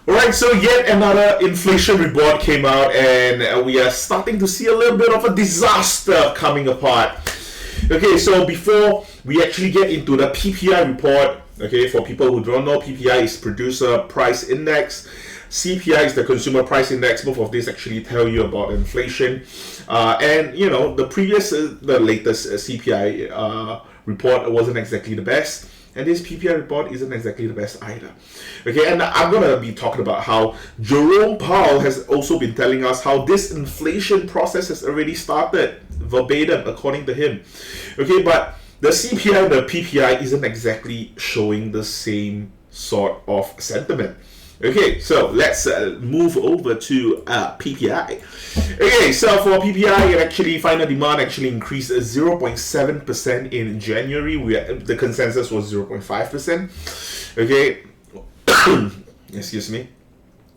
Alright, so yet another inflation report came out, and we are starting to see a little bit of a disaster coming apart. Okay, so before we actually get into the PPI report, okay, for people who don't know, PPI is Producer Price Index, CPI is the Consumer Price Index. Both of these actually tell you about inflation. And you know, the latest CPI report wasn't exactly the best. And this PPI report isn't exactly the best either. Okay, and I'm going to be talking about how Jerome Powell has also been telling us how this inflation process has already started, verbatim, according to him. Okay, but the CPI and the PPI isn't exactly showing the same sort of sentiment. Okay, so let's move over to PPI. Okay, so for PPI, it actually, final demand actually increased 0.7% in January. The consensus was 0.5%. Okay, excuse me.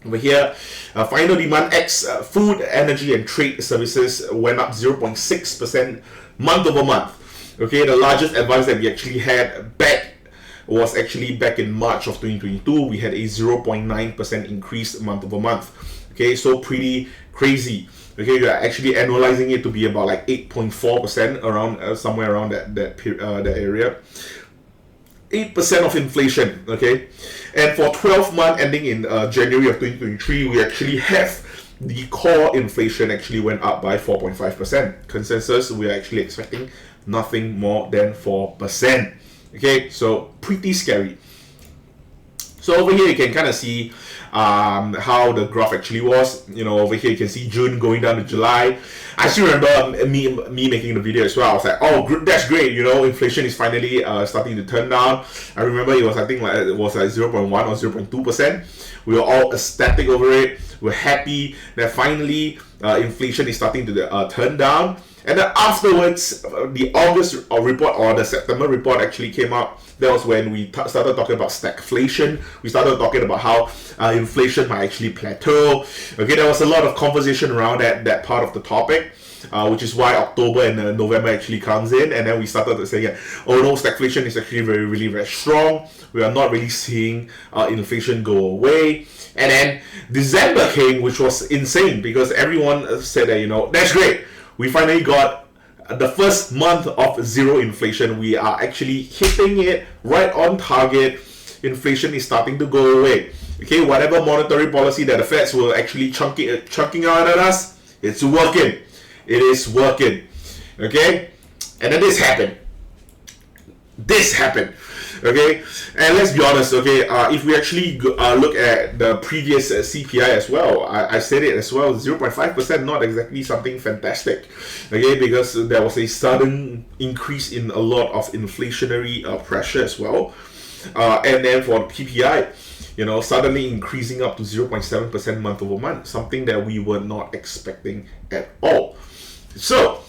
Over here, final demand X food, energy, and trade services went up 0.6% month over month. Okay, the largest advance that we actually had was actually back in March of 2022. We had a 0.9% increase month over month. Okay, so pretty crazy. Okay, we are actually annualizing it to be about like 8.4%, around somewhere around that area. 8% of inflation. Okay, and for 12 months ending in January of 2023, we actually have the core inflation actually went up by 4.5%. Consensus, we are actually expecting nothing more than 4%. Okay, so pretty scary. So over here you can kind of see how the graph actually was. You know, over here you can see June going down to July. I still remember me making the video as well. I was like, oh, that's great. You know, inflation is finally starting to turn down. I remember it was, I think, it was like 0.1 or 0.2%. We were all ecstatic over it. We're happy that finally inflation is starting to turn down. And then afterwards, the August report or the September report actually came out. That was when we started talking about stagflation. We started talking about how inflation might actually plateau. Okay, there was a lot of conversation around that part of the topic, which is why October and November actually comes in. And then we started saying, oh no, stagflation is actually really very strong. We are not really seeing inflation go away. And then December came, which was insane because everyone said that, you know, that's great. We finally got the first month of zero inflation. We are actually hitting it right on target. Inflation is starting to go away. Okay, whatever monetary policy that the Feds will actually chunking out at us, it's working. It is working. Okay, and then this happened. Okay, and let's be honest. Okay, if we actually look at the previous CPI as well, I said it as well, 0.5%, not exactly something fantastic. Okay, because there was a sudden increase in a lot of inflationary pressure as well, and then for PPI, you know, suddenly increasing up to 0.7% month over month, something that we were not expecting at all. So,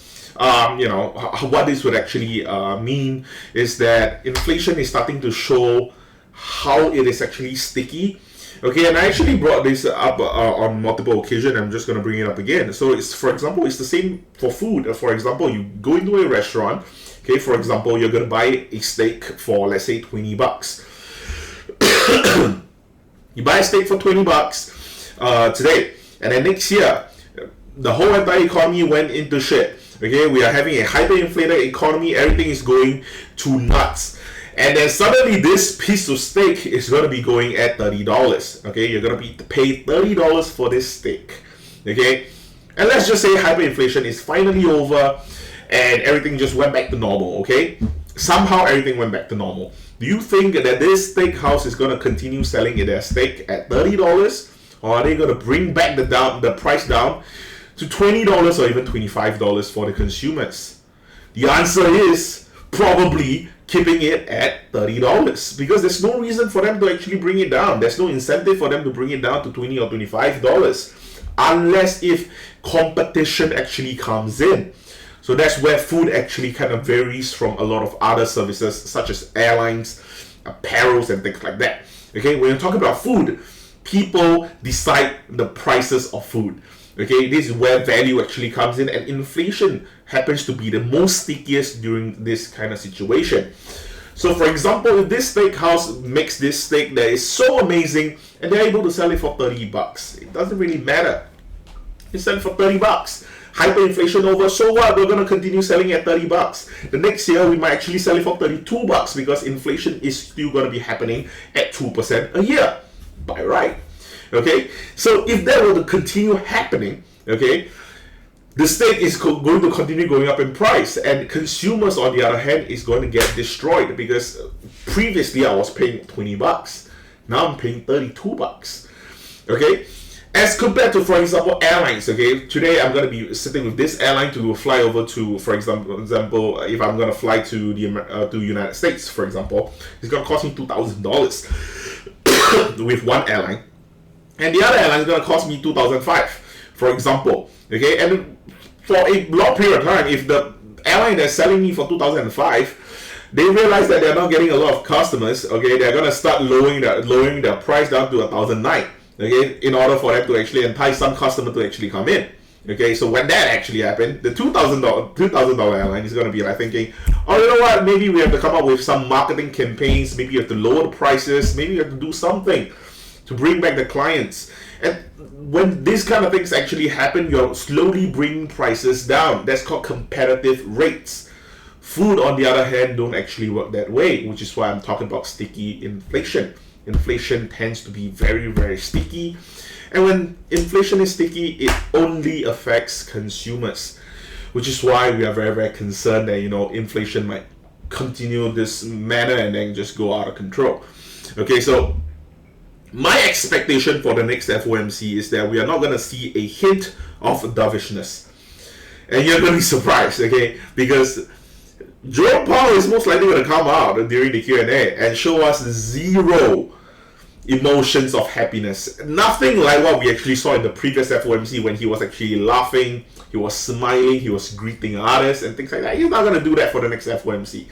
you know, what this would actually mean is that inflation is starting to show how it is actually sticky. Okay, and I actually brought this up on multiple occasions. I'm just going to bring it up again. So, for example, it's the same for food. For example, you go into a restaurant. Okay, for example, you're going to buy a steak for, let's say, $20. You buy a steak for $20 today, and then next year, the whole entire economy went into shit. Okay, we are having a hyperinflated economy. Everything is going to nuts. And then suddenly this piece of steak is going to be going at $30. Okay, you're going to be paid $30 for this steak. Okay, and let's just say hyperinflation is finally over and everything just went back to normal. Okay, somehow everything went back to normal. Do you think that this steakhouse is going to continue selling their steak at $30? Or are they going to bring back the price down to $20 or even $25 for the consumers? The answer is probably keeping it at $30 because there's no reason for them to actually bring it down. There's no incentive for them to bring it down to $20 or $25 unless if competition actually comes in. So that's where food actually kind of varies from a lot of other services such as airlines, apparels, and things like that. Okay, when you talk about food, people decide the prices of food. Okay, this is where value actually comes in, and inflation happens to be the most stickiest during this kind of situation. So for example, if this steakhouse makes this steak that is so amazing and they're able to sell it for $30, it doesn't really matter. You sell it for $30. Hyperinflation over, so what? We're gonna continue selling at $30. The next year we might actually sell it for $32 because inflation is still gonna be happening at 2% a year. By right. Okay? So if that were to continue happening, okay, the steak is going to continue going up in price, and consumers on the other hand is going to get destroyed because previously I was paying $20. Now I'm paying $32. Okay? As compared to, for example, airlines, okay? Today I'm going to be sitting with this airline to fly over to, for example, if I'm going to fly to the United States, for example, it's going to cost me $2,000 with one airline, and the other airline is going to cost me $2,500, for example, okay? And for a long period of time, if the airline that's selling me for $2,500, they realize that they're not getting a lot of customers, okay, they're going to start lowering their price down to $1,900. Okay, in order for them to actually entice some customer to actually come in. Okay, so when that actually happened, the $2,000 airline is going to be like thinking, oh, you know what? Maybe we have to come up with some marketing campaigns. Maybe you have to lower the prices. Maybe you have to do something to bring back the clients. And when these kind of things actually happen, you're slowly bringing prices down. That's called competitive rates. Food, on the other hand, don't actually work that way, which is why I'm talking about sticky inflation. Inflation tends to be very, very sticky, and when inflation is sticky, it only affects consumers, which is why we are very, very concerned that inflation might continue this manner and then just go out of control. Okay, so my expectation for the next FOMC is that we are not going to see a hint of dovishness, and you're going to be surprised, okay, because Jerome Powell is most likely going to come out during the Q&A and show us zero emotions of happiness. Nothing like what we actually saw in the previous FOMC when he was actually laughing, he was smiling, he was greeting others and things like that. He's not going to do that for the next FOMC.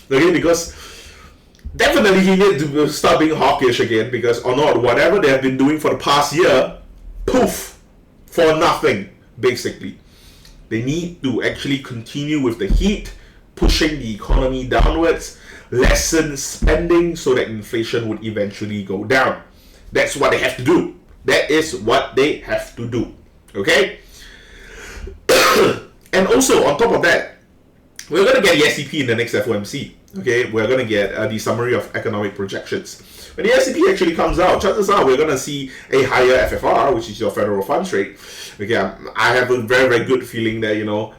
Okay, because definitely he needs to start being hawkish again, because or not, whatever they have been doing for the past year, poof, for nothing, basically. They need to actually continue with the heat, pushing the economy downwards, lessen spending so that inflation would eventually go down. That's what they have to do. That is what they have to do. Okay? And also, on top of that, we're going to get the SEP in the next FOMC. Okay? We're going to get the summary of economic projections. When the SEP actually comes out, chances are we're going to see a higher FFR, which is your federal funds rate. Okay, I have a very, very good feeling that,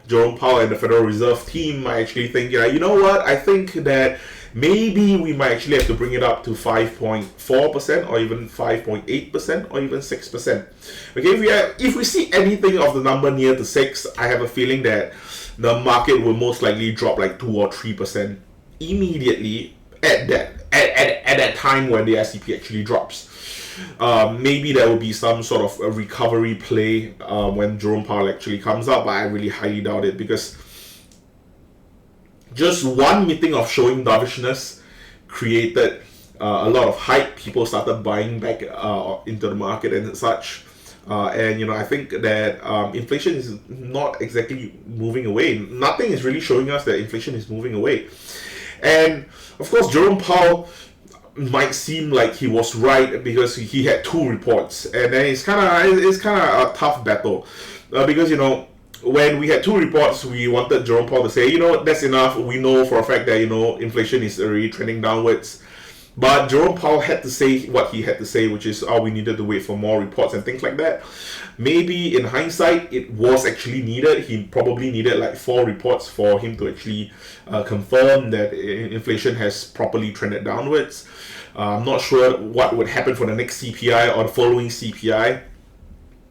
Jerome Powell and the Federal Reserve team might actually think, you know what, I think that maybe we might actually have to bring it up to 5.4% or even 5.8% or even 6%. Okay, if we see anything of the number near to 6, I have a feeling that the market will most likely drop like 2 or 3% immediately at that time when the SEP actually drops. Maybe there will be some sort of a recovery play when Jerome Powell actually comes out, but I really highly doubt it, because just one meeting of showing dovishness created a lot of hype. People started buying back into the market and such. And I think that inflation is not exactly moving away. Nothing is really showing us that inflation is moving away. And of course, Jerome Powell might seem like he was right because he had 2 reports, and then it's kind of a tough battle because when we had 2 reports, we wanted Jerome Powell to say, that's enough. We know for a fact that inflation is already trending downwards. But Jerome Powell had to say what he had to say, which is, we needed to wait for more reports and things like that. Maybe in hindsight, it was actually needed. He probably needed like 4 reports for him to actually confirm that inflation has properly trended downwards. I'm not sure what would happen for the next CPI or the following CPI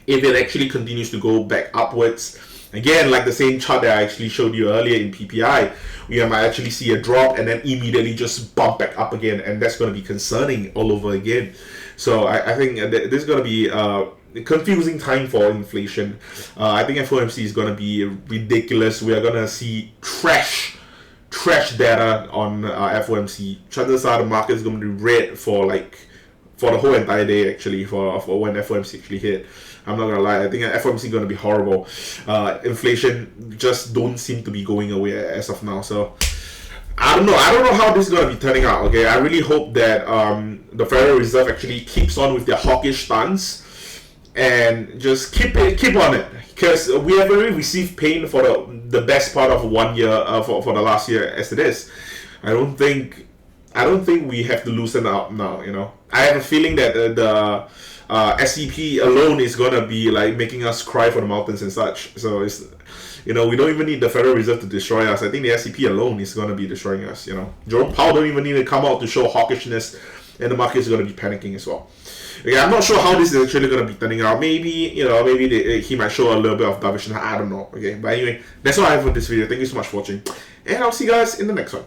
if it actually continues to go back upwards. Again, like the same chart that I actually showed you earlier in PPI, we might actually see a drop and then immediately just bump back up again, and that's going to be concerning all over again. So I think this is going to be a confusing time for inflation. I think FOMC is going to be ridiculous. We are going to see trash data on FOMC. Chances are the market is going to be red for the whole entire day, actually, for when FOMC actually hit. I'm not gonna lie, I think FOMC is gonna be horrible. Inflation just don't seem to be going away as of now. So I don't know. I don't know how this is going to be turning out. Okay, I really hope that the Federal Reserve actually keeps on with their hawkish stance and just keep on it, because we have already received pain for the best part of 1 year for the last year as it is. I don't think we have to loosen up now. I have a feeling that the SEP alone is gonna be like making us cry for the mountains and such. So it's we don't even need the Federal Reserve to destroy us. I think the SEP alone is gonna be destroying us. Jerome Powell don't even need to come out to show hawkishness, and the market is gonna be panicking as well. Okay, I'm not sure how this is actually going to be turning out. Maybe, he might show a little bit of dovishness. I don't know. Okay, but anyway, that's all I have for this video. Thank you so much for watching, and I'll see you guys in the next one.